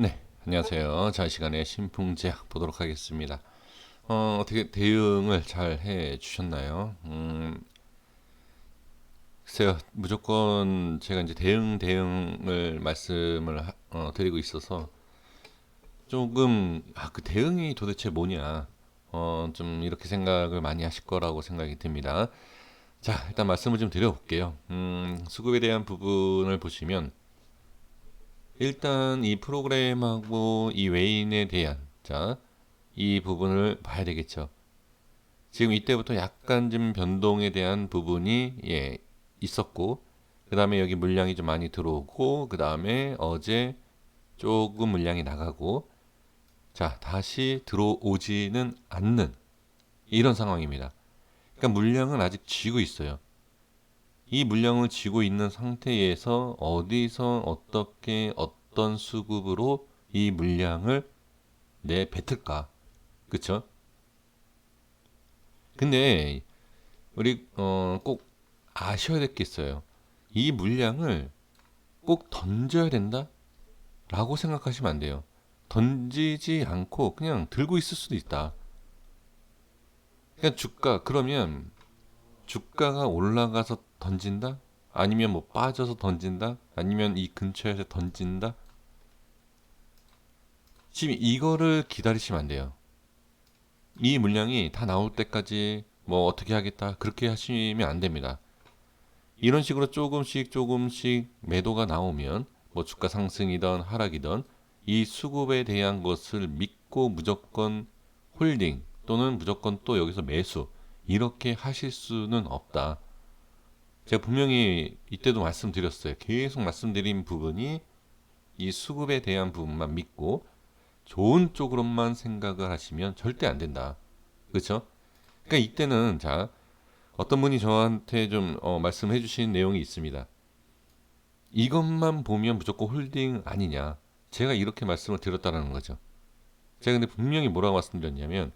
네, 안녕하세요. 자, 이 시간에 신풍제약 보도록 하겠습니다. 어떻게 대응을 잘 해 주셨나요? 글쎄요, 무조건 제가 이제 대응을 말씀을 드리고 있어서 조금, 그 대응이 도대체 뭐냐, 좀 이렇게 생각을 많이 하실 거라고 생각이 듭니다. 자, 일단 말씀을 좀 드려볼게요. 수급에 대한 부분을 보시면, 일단 이 프로그램하고 이 외인에 대한, 자, 이 부분을 봐야 되겠죠. 지금 이때부터 약간 좀 변동에 대한 부분이 있었고, 그 다음에 여기 물량이 좀 많이 들어오고, 그 다음에 어제 조금 물량이 나가고, 자, 다시 들어오지는 않는 이런 상황입니다. 그러니까 물량은 아직 쥐고 있어요. 이 물량을 쥐고 있는 상태에서 어디서 어떻게 어떤 수급으로 이 물량을 내뱉을까? 그쵸? 근데 우리 꼭 아셔야 될 게 있어요. 이 물량을 꼭 던져야 된다? 라고 생각하시면 안 돼요. 던지지 않고 그냥 들고 있을 수도 있다. 그냥 그러면 주가가 올라가서 던진다? 아니면 뭐 빠져서 던진다? 아니면 이 근처에서 던진다? 지금 이거를 기다리시면 안 돼요. 이 물량이 다 나올 때까지 뭐 어떻게 하겠다. 그렇게 하시면 안 됩니다. 이런 식으로 조금씩 조금씩 매도가 나오면 뭐 주가 상승이든 하락이든 이 수급에 대한 것을 믿고 무조건 홀딩 또는 무조건 또 여기서 매수 이렇게 하실 수는 없다. 제가 분명히 이때도 말씀드렸어요. 계속 말씀드린 부분이 이 수급에 대한 부분만 믿고 좋은 쪽으로만 생각을 하시면 절대 안 된다. 그렇죠? 그러니까 이때는 자 어떤 분이 저한테 좀 말씀해 주신 내용이 있습니다. 이것만 보면 무조건 홀딩 아니냐. 제가 이렇게 말씀을 드렸다는 거죠. 제가 근데 분명히 뭐라고 말씀드렸냐면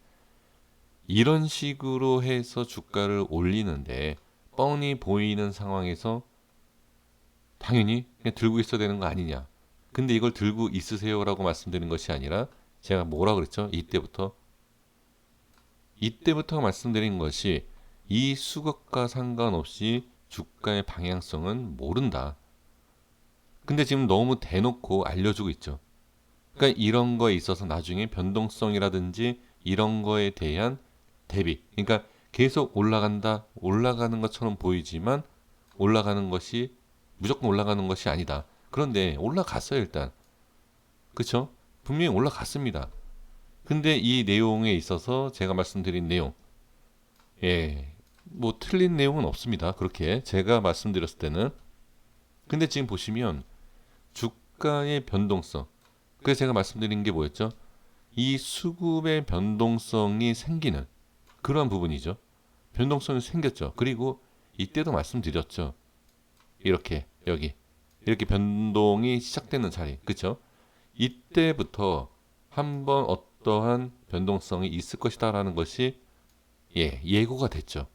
이런 식으로 해서 주가를 올리는데 뻔히 보이는 상황에서 당연히 그냥 들고 있어야 되는 거 아니냐. 근데 이걸 들고 있으세요라고 말씀드린 것이 아니라 제가 뭐라 그랬죠? 이때부터 말씀드린 것이 이 수급과 상관없이 주가의 방향성은 모른다. 근데 지금 너무 대놓고 알려주고 있죠. 그러니까 이런 거에 있어서 나중에 변동성이라든지 이런 거에 대한 대비. 그러니까 계속 올라가는 것처럼 보이지만 올라가는 것이 무조건 올라가는 것이 아니다. 그런데 올라갔어요, 일단. 그쵸? 분명히 올라갔습니다. 근데 이 내용에 있어서 제가 말씀드린 내용, 뭐 틀린 내용은 없습니다. 그렇게 제가 말씀드렸을 때는. 근데 지금 보시면 주가의 변동성, 그래서 제가 말씀드린 게 뭐였죠? 이 수급의 변동성이 생기는 그러한 부분이죠. 변동성이 생겼죠. 그리고 이때도 말씀드렸죠. 이렇게 여기 이렇게 변동이 시작되는 자리, 그렇죠? 이때부터 한번 어떠한 변동성이 있을 것이다라는 것이 예고가 됐죠.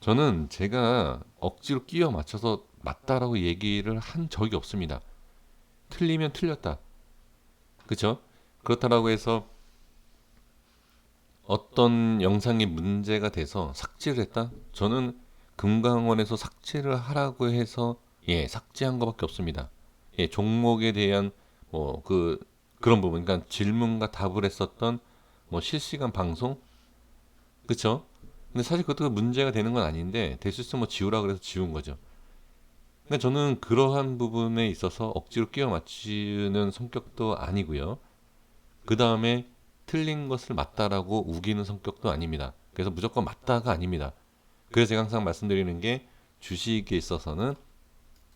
저는 제가 억지로 끼워 맞춰서 맞다라고 얘기를 한 적이 없습니다. 틀리면 틀렸다. 그렇죠? 그렇다라고 해서 어떤 영상이 문제가 돼서 삭제를 했다? 저는 금강원에서 삭제를 하라고 해서 삭제한 것밖에 없습니다. 종목에 대한 그런 부분, 그러니까 질문과 답을 했었던 뭐 실시간 방송, 그쵸? 근데 사실 그것도 문제가 되는 건 아닌데 될 수 있으면 뭐 지우라 그래서 지운 거죠. 근데 저는 그러한 부분에 있어서 억지로 끼워 맞추는 성격도 아니고요. 그 다음에 틀린 것을 맞다라고 우기는 성격도 아닙니다. 그래서 무조건 맞다가 아닙니다. 그래서 제가 항상 말씀드리는 게 주식에 있어서는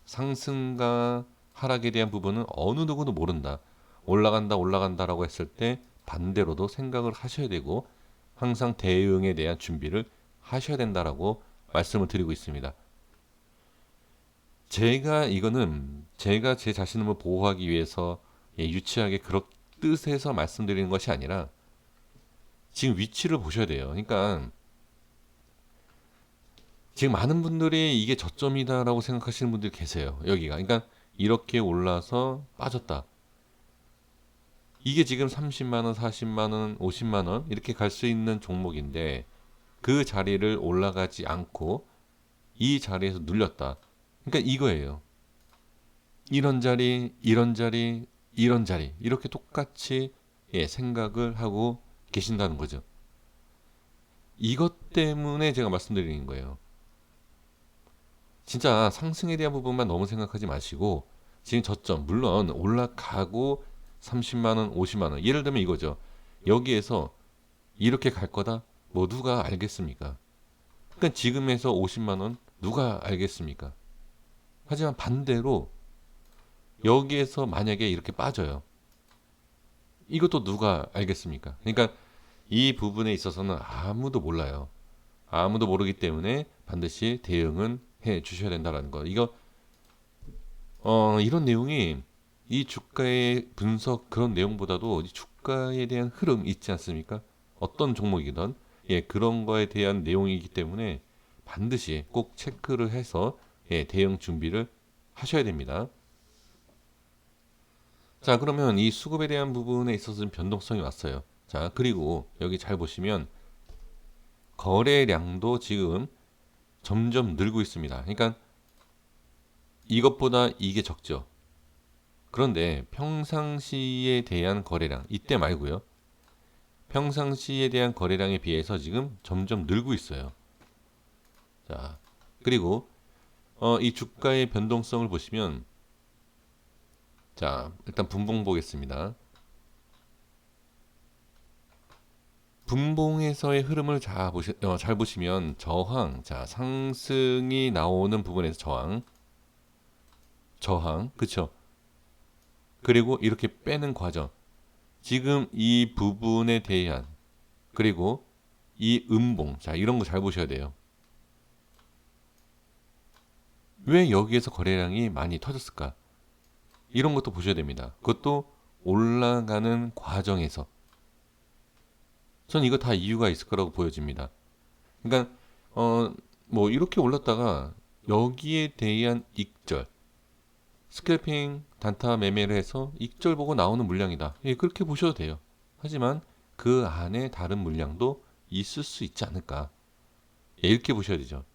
상승과 하락에 대한 부분은 어느 누구도 모른다. 올라간다라고 했을 때 반대로도 생각을 하셔야 되고 항상 대응에 대한 준비를 하셔야 된다라고 말씀을 드리고 있습니다. 이거는 제가 제 자신을 뭐 보호하기 위해서 유치하게 그런 뜻에서 말씀드리는 것이 아니라 지금 위치를 보셔야 돼요. 그러니까 지금 많은 분들이 이게 저점이다라고 생각하시는 분들이 계세요. 여기가. 그러니까 이렇게 올라서 빠졌다. 이게 지금 30만 원, 40만 원, 50만 원 이렇게 갈 수 있는 종목인데 그 자리를 올라가지 않고 이 자리에서 눌렸다. 그러니까 이거예요. 이런 자리, 이런 자리, 이런 자리 이렇게 똑같이 생각을 하고 계신다는 거죠. 이것 때문에 제가 말씀드리는 거예요. 진짜 상승에 대한 부분만 너무 생각하지 마시고 지금 저점 물론 올라가고 30만 원, 50만 원 예를 들면 이거죠. 여기에서 이렇게 갈 거다. 뭐 누가 알겠습니까? 그러니까 지금에서 50만 원 누가 알겠습니까? 하지만 반대로 여기에서 만약에 이렇게 빠져요. 이것도 누가 알겠습니까? 그러니까 이 부분에 있어서는 아무도 몰라요. 아무도 모르기 때문에 반드시 대응은 해 주셔야 된다는 거. 이거 이런 내용이 이 주가의 분석 그런 내용보다도 이 주가에 대한 흐름 있지 않습니까? 어떤 종목이든 그런 거에 대한 내용이기 때문에 반드시 꼭 체크를 해서 대응 준비를 하셔야 됩니다. 자, 그러면 이 수급에 대한 부분에 있어서는 변동성이 왔어요. 자, 그리고 여기 잘 보시면 거래량도 지금 점점 늘고 있습니다. 그러니까 이것보다 이게 적죠. 그런데 평상시에 대한 거래량, 이때 말고요. 평상시에 대한 거래량에 비해서 지금 점점 늘고 있어요. 자, 그리고 이 주가의 변동성을 보시면 자, 일단 분봉 보겠습니다. 분봉에서의 흐름을 잘 보시면 저항, 자, 상승이 나오는 부분에서 저항, 그쵸? 그리고 이렇게 빼는 과정. 지금 이 부분에 대한 그리고 이 음봉, 자, 이런 거 잘 보셔야 돼요. 왜 여기에서 거래량이 많이 터졌을까? 이런 것도 보셔야 됩니다. 그것도 올라가는 과정에서. 전 이거 다 이유가 있을 거라고 보여집니다. 그러니까 뭐 이렇게 올랐다가 여기에 대한 익절, 스캘핑 단타 매매를 해서 익절 보고 나오는 물량이다. 그렇게 보셔도 돼요. 하지만 그 안에 다른 물량도 있을 수 있지 않을까. 이렇게 보셔야 되죠.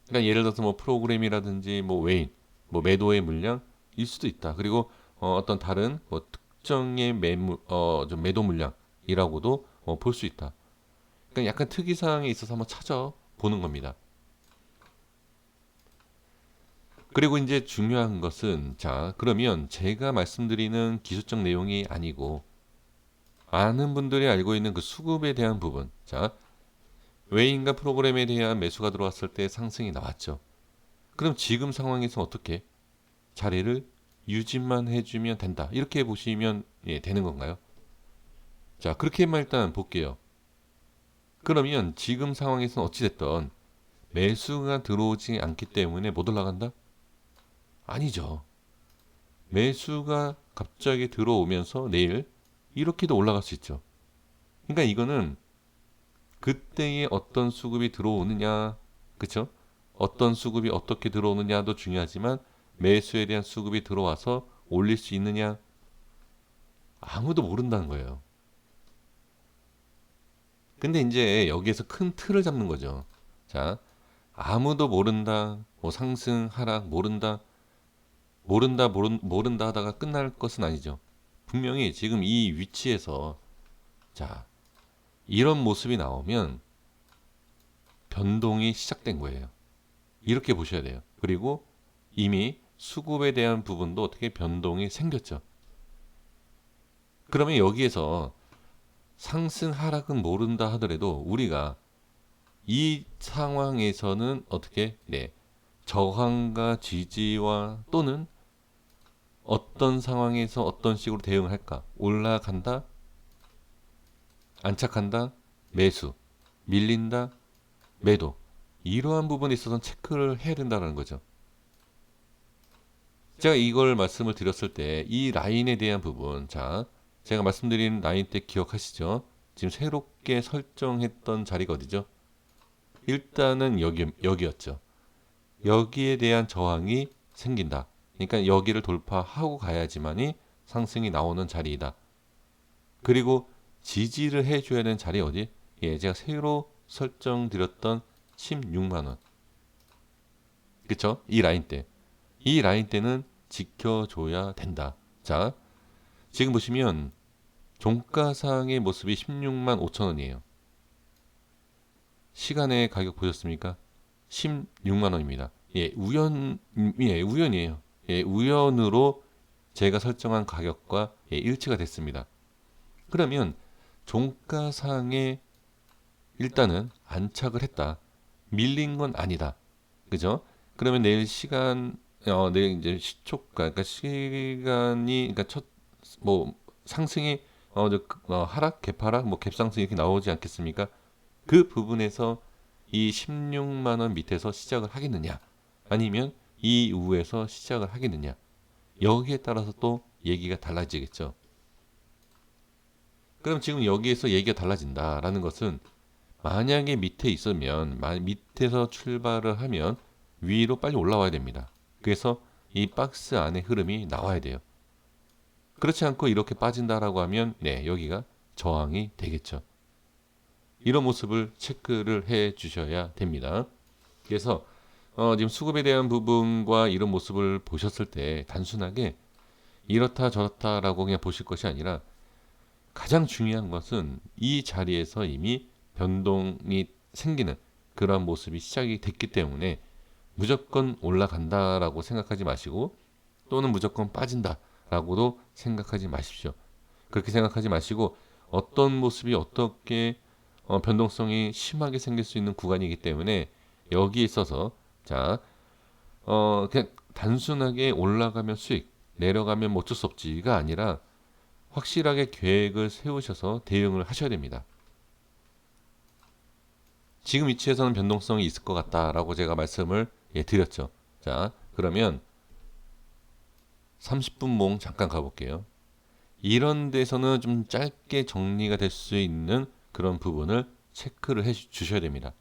그러니까 예를 들어서 뭐 프로그램이라든지 뭐 외인, 뭐 매도의 물량일 수도 있다. 그리고 떤 다른 뭐 특정의 좀 매도 물량이라고도 볼 수 있다. 그러니까 약간 특이 사항에 있어서 한번 찾아보는 겁니다. 그리고 이제 중요한 것은 자, 그러면 제가 말씀드리는 기술적 내용이 아니고 많은 분들이 알고 있는 그 수급에 대한 부분. 자, 외인과 프로그램에 대한 매수가 들어왔을 때 상승이 나왔죠. 그럼 지금 상황에서 어떻게 자리를 유지만 해주면 된다. 이렇게 보시면 되는 건가요? 자, 그렇게만 일단 볼게요. 그러면 지금 상황에서는 어찌됐든 매수가 들어오지 않기 때문에 못 올라간다? 아니죠. 매수가 갑자기 들어오면서 내일 이렇게도 올라갈 수 있죠. 그러니까 이거는 그때의 어떤 수급이 들어오느냐, 그쵸? 어떤 수급이 어떻게 들어오느냐도 중요하지만 매수에 대한 수급이 들어와서 올릴 수 있느냐, 아무도 모른다는 거예요. 근데 이제 여기에서 큰 틀을 잡는 거죠. 자, 아무도 모른다, 뭐 상승, 하락, 모른다 하다가 끝날 것은 아니죠. 분명히 지금 이 위치에서 자, 이런 모습이 나오면 변동이 시작된 거예요. 이렇게 보셔야 돼요. 그리고 이미 수급에 대한 부분도 어떻게 변동이 생겼죠. 그러면 여기에서 상승 하락은 모른다 하더라도 우리가 이 상황에서는 어떻게 저항과 지지와 또는 어떤 상황에서 어떤 식으로 대응할까? 올라간다? 안착한다? 매수. 밀린다? 매도. 이러한 부분에 있어서는 체크를 해야 된다는 거죠. 제가 이걸 말씀을 드렸을 때 이 라인에 대한 부분, 자, 제가 말씀드린 라인 때 기억하시죠? 지금 새롭게 설정했던 자리가 어디죠? 일단은 여기였죠. 여기에 대한 저항이 생긴다. 그러니까 여기를 돌파하고 가야지만이 상승이 나오는 자리이다. 그리고 지지를 해줘야 되는 자리 어디? 예, 제가 새로 설정드렸던 16만 원. 그쵸? 이 라인대. 이 라인대는 지켜줘야 된다. 자, 지금 보시면 종가상의 모습이 16만 5천 원이에요. 시간의 가격 보셨습니까? 16만 원입니다. 예, 우연이에요. 예, 우연으로 제가 설정한 가격과 예, 일치가 됐습니다. 그러면 종가상에 일단은 안착을 했다. 밀린 건 아니다. 그죠? 그러면 내일 시간, 내일 이제 시초가, 그러니까 시간이, 그러니까 뭐, 상승이, 하락, 갭하락, 뭐, 갭상승 이렇게 나오지 않겠습니까? 그 부분에서 이 16만 원 밑에서 시작을 하겠느냐, 아니면 이 이후에서 시작을 하겠느냐, 여기에 따라서 또 얘기가 달라지겠죠. 그럼 지금 여기에서 얘기가 달라진다라는 것은 만약에 밑에 있으면 밑에서 출발을 하면 위로 빨리 올라와야 됩니다. 그래서 이 박스 안에 흐름이 나와야 돼요. 그렇지 않고 이렇게 빠진다라고 하면 네, 여기가 저항이 되겠죠. 이런 모습을 체크를 해 주셔야 됩니다. 그래서 지금 수급에 대한 부분과 이런 모습을 보셨을 때 단순하게 이렇다 저렇다라고 그냥 보실 것이 아니라 가장 중요한 것은 이 자리에서 이미 변동이 생기는 그런 모습이 시작이 됐기 때문에 무조건 올라간다라고 생각하지 마시고 또는 무조건 빠진다라고도 생각하지 마십시오. 그렇게 생각하지 마시고 어떤 모습이 어떻게 변동성이 심하게 생길 수 있는 구간이기 때문에 여기에 있어서 자, 그냥 단순하게 올라가면 수익, 내려가면 뭐 어쩔 수 없지가 아니라 확실하게 계획을 세우셔서 대응을 하셔야 됩니다. 지금 위치에서는 변동성이 있을 것 같다라고 제가 말씀을 드렸죠. 자, 그러면 30분 몽 잠깐 가볼게요. 이런 데서는 좀 짧게 정리가 될 수 있는 그런 부분을 체크를 해 주셔야 됩니다.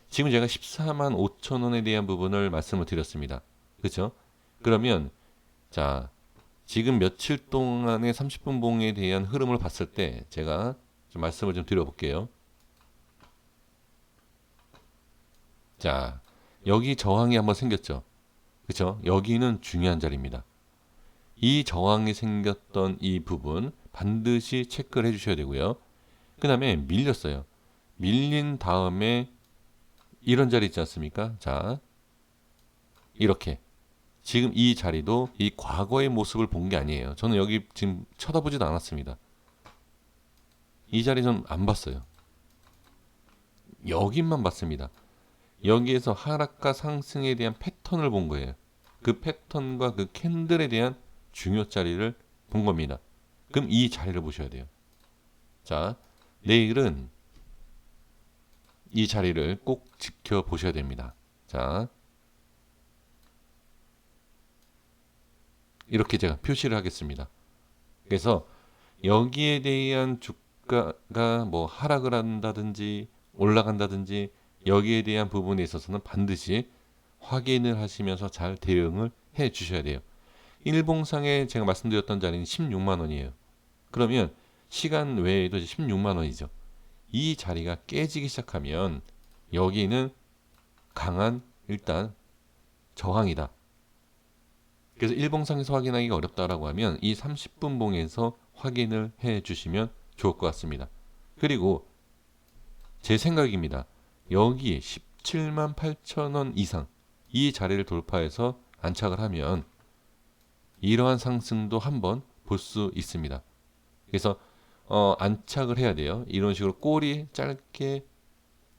지금 제가 14만 5천 원에 대한 부분을 말씀을 드렸습니다. 그렇죠? 그러면 자, 지금 며칠 동안의 30분 봉에 대한 흐름을 봤을 때 제가 좀 말씀을 좀 드려볼게요. 자, 여기 저항이 한번 생겼죠. 그렇죠? 여기는 중요한 자리입니다. 이 저항이 생겼던 이 부분 반드시 체크를 해주셔야 되고요. 그 다음에 밀렸어요. 밀린 다음에 이런 자리 있지 않습니까? 자, 이렇게 지금 이 자리도 이 과거의 모습을 본 게 아니에요. 저는 여기 지금 쳐다보지도 않았습니다. 이 자리 전 안 봤어요. 여기만 봤습니다. 여기에서 하락과 상승에 대한 패턴을 본 거예요. 그 패턴과 그 캔들에 대한 중요 자리를 본 겁니다. 그럼 이 자리를 보셔야 돼요. 자, 내일은 이 자리를 꼭 지켜보셔야 됩니다. 자, 이렇게 제가 표시를 하겠습니다. 그래서 여기에 대한 주가가 뭐 하락을 한다든지 올라간다든지 여기에 대한 부분에 있어서는 반드시 확인을 하시면서 잘 대응을 해 주셔야 돼요. 일봉상에 제가 말씀드렸던 자리는 16만 원이에요. 그러면 시간 외에도 16만 원이죠. 이 자리가 깨지기 시작하면 여기는 강한 일단 저항이다. 그래서 일봉상에서 확인하기가 어렵다라고 하면 이 30분 봉에서 확인을 해 주시면 좋을 것 같습니다. 그리고 제 생각입니다. 여기 17만 8천 원 이상 이 자리를 돌파해서 안착을 하면 이러한 상승도 한번 볼 수 있습니다. 그래서 안착을 해야 돼요. 이런 식으로 꼬리 짧게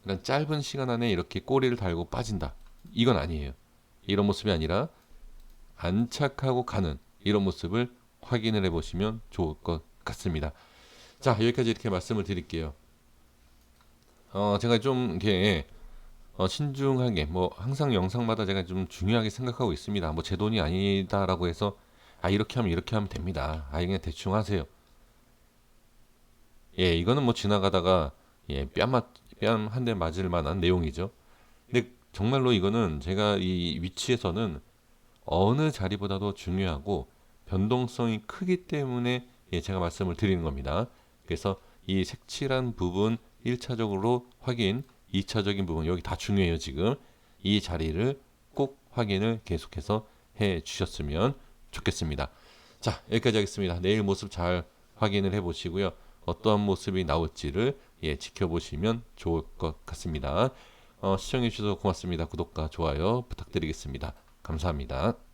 그러니까 짧은 시간 안에 이렇게 꼬리를 달고 빠진다. 이건 아니에요. 이런 모습이 아니라 안착하고 가는 이런 모습을 확인을 해보시면 좋을 것 같습니다. 자, 여기까지 이렇게 말씀을 드릴게요. 제가 좀 이렇게 신중하게 뭐 항상 영상마다 제가 좀 중요하게 생각하고 있습니다. 뭐 제 돈이 아니다라고 해서 이렇게 하면 됩니다. 그냥 대충 하세요. 예, 이거는 뭐 지나가다가 예, 뺨 한 대 맞을 만한 내용이죠. 근데 정말로 이거는 제가 이 위치에서는 어느 자리보다도 중요하고 변동성이 크기 때문에 예, 제가 말씀을 드리는 겁니다. 그래서 이 색칠한 부분 1차적으로 확인, 2차적인 부분 여기 다 중요해요. 지금 이 자리를 꼭 확인을 계속해서 해 주셨으면 좋겠습니다. 자, 여기까지 하겠습니다. 내일 모습 잘 확인을 해 보시고요. 어떠한 모습이 나올지를 예, 지켜보시면 좋을 것 같습니다. 시청해 주셔서 고맙습니다. 구독과 좋아요 부탁드리겠습니다. 감사합니다.